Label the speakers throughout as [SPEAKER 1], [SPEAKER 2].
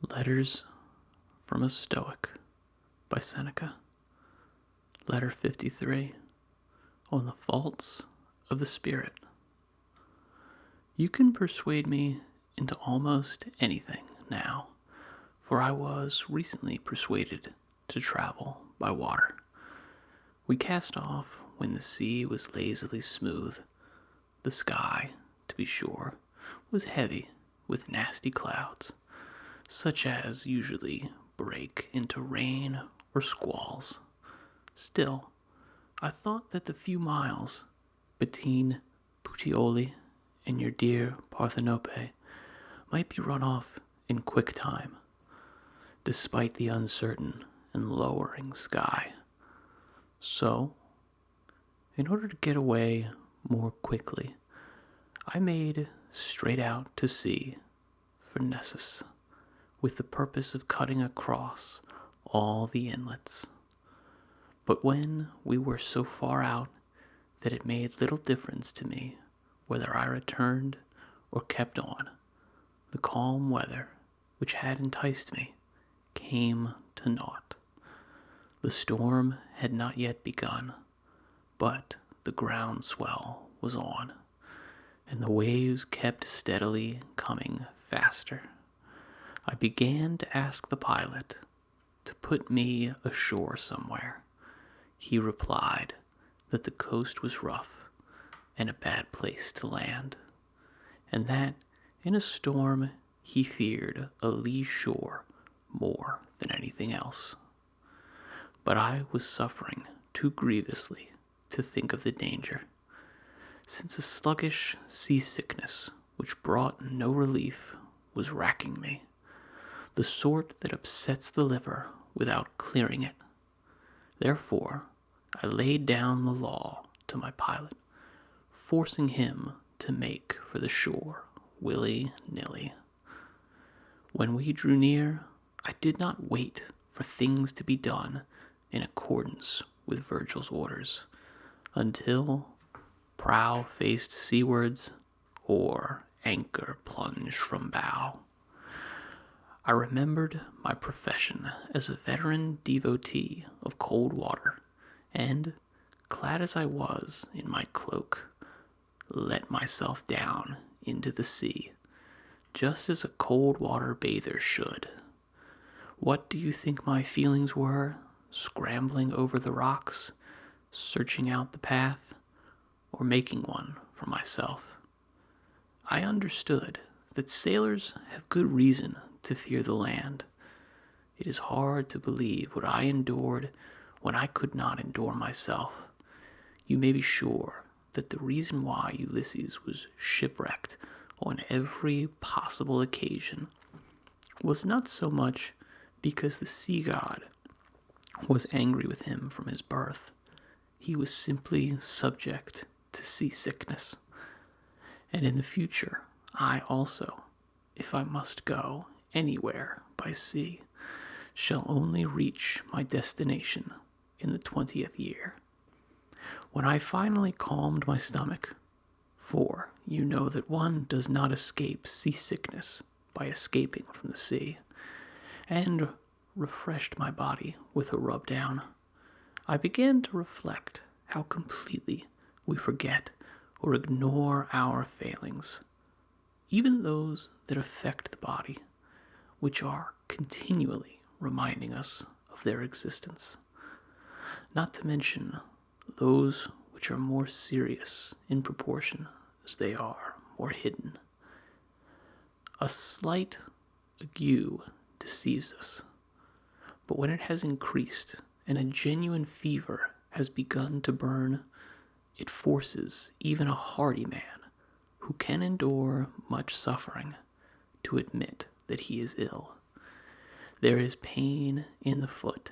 [SPEAKER 1] Letters from a Stoic by Seneca. Letter 53 on the faults of the spirit. You can persuade me into almost anything now, for I was recently persuaded to travel by water. We cast off when the sea was lazily smooth. The sky, to be sure, was heavy with nasty clouds, such as usually break into rain or squalls. Still, I thought that the few miles between Puteoli and your dear Parthenope might be run off in quick time, despite the uncertain and lowering sky. So, in order to get away more quickly, I made straight out to sea for Nessus, with the purpose of cutting across all the inlets. But when we were so far out that it made little difference to me whether I returned or kept on, the calm weather which had enticed me came to naught. The storm had not yet begun, but the ground swell was on, and the waves kept steadily coming faster. I began to ask the pilot to put me ashore somewhere. He replied that the coast was rough and a bad place to land, and that in a storm he feared a lee shore more than anything else. But I was suffering too grievously to think of the danger, since a sluggish seasickness which brought no relief was racking me, the sort that upsets the liver without clearing it. Therefore, I laid down the law to my pilot, forcing him to make for the shore willy-nilly. When we drew near, I did not wait for things to be done in accordance with Virgil's orders, until prow faced seawards or anchor plunged from bow. I remembered my profession as a veteran devotee of cold water, and, clad as I was in my cloak, let myself down into the sea, just as a cold water bather should. What do you think my feelings were, scrambling over the rocks, searching out the path, or making one for myself? I understood that sailors have good reason to fear the land. It is hard to believe what I endured when I could not endure myself. You may be sure that the reason why Ulysses was shipwrecked on every possible occasion was not so much because the sea god was angry with him from his birth. He was simply subject to seasickness. And in the future, I also, if I must go anywhere by sea, shall only reach my destination in the 20th year. When I finally calmed my stomach, for you know that one does not escape seasickness by escaping from the sea, and refreshed my body with a rub down, I began to reflect how completely we forget or ignore our failings, even those that affect the body, which are continually reminding us of their existence, not to mention those which are more serious in proportion as they are more hidden. A slight ague deceives us, but when it has increased and a genuine fever has begun to burn, it forces even a hardy man who can endure much suffering to admit that he is ill. There is pain in the foot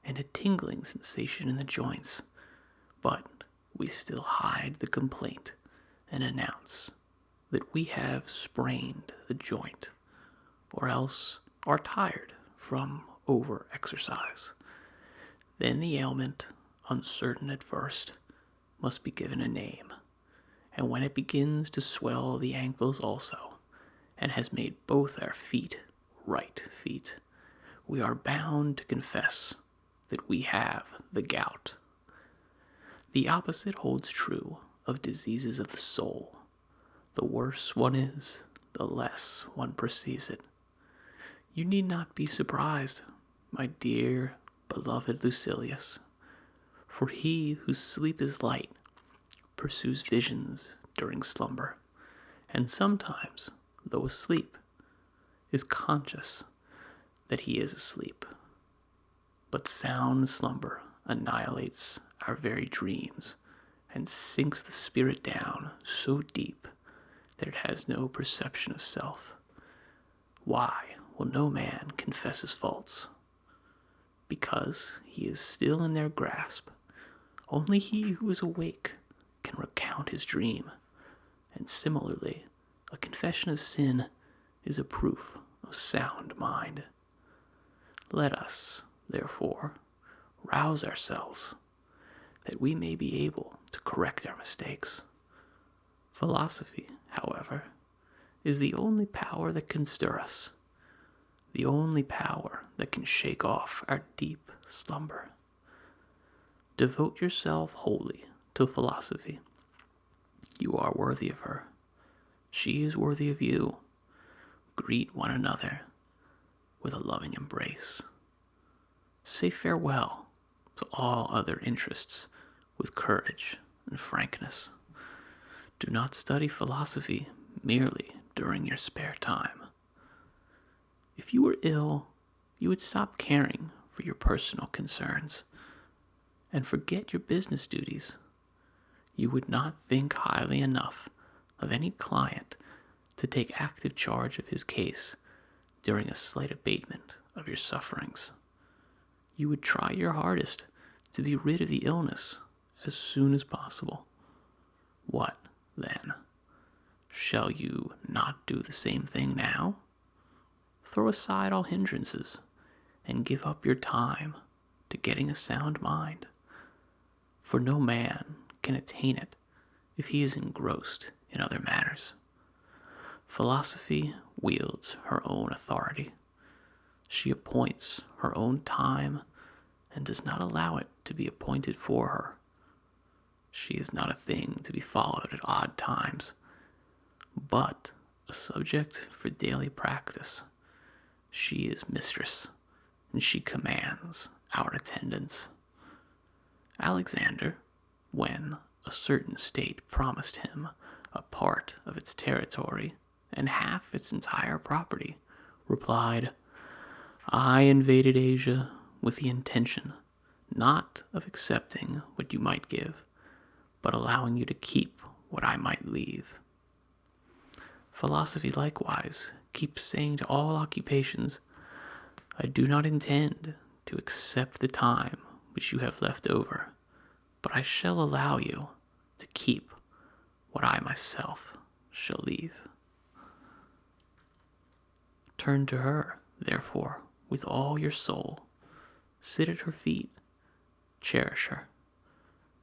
[SPEAKER 1] and a tingling sensation in the joints, but we still hide the complaint and announce that we have sprained the joint, or else are tired from over-exercise. Then the ailment, uncertain at first, must be given a name, and when it begins to swell the ankles also, and has made both our feet right feet, we are bound to confess that we have the gout. The opposite holds true of diseases of the soul. The worse one is, the less one perceives it. You need not be surprised, my dear, beloved Lucilius, for he whose sleep is light pursues visions during slumber, and sometimes, though asleep, is conscious that he is asleep. But sound slumber annihilates our very dreams and sinks the spirit down so deep that it has no perception of self. Why will no man confess his faults? Because he is still in their grasp. Only he who is awake can recount his dream, and similarly, a confession of sin is a proof of sound mind. Let us, therefore, rouse ourselves, that we may be able to correct our mistakes. Philosophy, however, is the only power that can stir us, the only power that can shake off our deep slumber. Devote yourself wholly to philosophy. You are worthy of her. She is worthy of you. Greet one another with a loving embrace. Say farewell to all other interests with courage and frankness. Do not study philosophy merely during your spare time. If you were ill, you would stop caring for your personal concerns and forget your business duties. You would not think highly enough of any client to take active charge of his case during a slight abatement of your sufferings. You would try your hardest to be rid of the illness as soon as possible. What, then? Shall you not do the same thing now? Throw aside all hindrances and give up your time to getting a sound mind, for no man can attain it if he is engrossed in other matters. Philosophy wields her own authority. She appoints her own time and does not allow it to be appointed for her. She is not a thing to be followed at odd times, but a subject for daily practice. She is mistress, and she commands our attendance. Alexander, when a certain state promised him a part of its territory and half its entire property, replied, I invaded Asia with the intention not of accepting what you might give, but allowing you to keep what I might leave. Philosophy likewise keeps saying to all occupations, I do not intend to accept the time which you have left over, but I shall allow you to keep what I myself shall leave. Turn to her, therefore, with all your soul. Sit at her feet. Cherish her.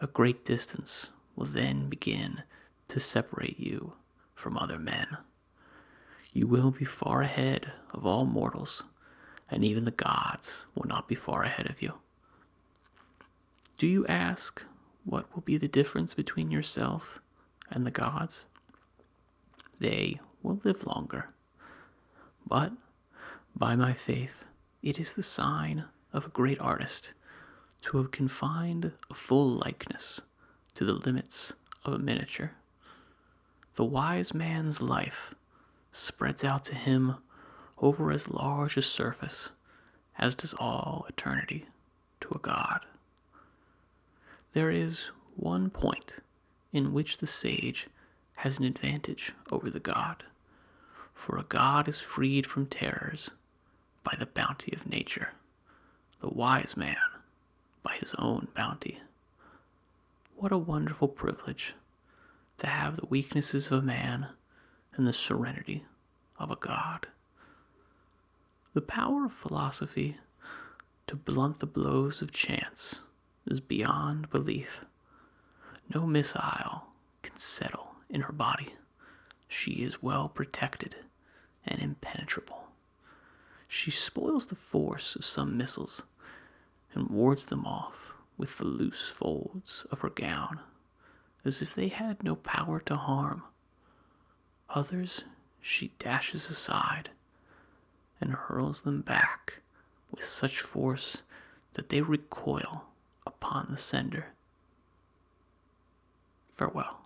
[SPEAKER 1] A great distance will then begin to separate you from other men. You will be far ahead of all mortals, and even the gods will not be far ahead of you. Do you ask what will be the difference between yourself and the gods? They will live longer. But, by my faith, it is the sign of a great artist to have confined a full likeness to the limits of a miniature. The wise man's life spreads out to him over as large a surface as does all eternity to a god. There is one point in which the sage has an advantage over the god, for a god is freed from terrors by the bounty of nature, the wise man by his own bounty. What a wonderful privilege to have the weaknesses of a man and the serenity of a god. The power of philosophy to blunt the blows of chance is beyond belief. No missile can settle in her body. She is well protected and impenetrable. She spoils the force of some missiles and wards them off with the loose folds of her gown, as if they had no power to harm. Others she dashes aside and hurls them back with such force that they recoil upon the sender. Farewell.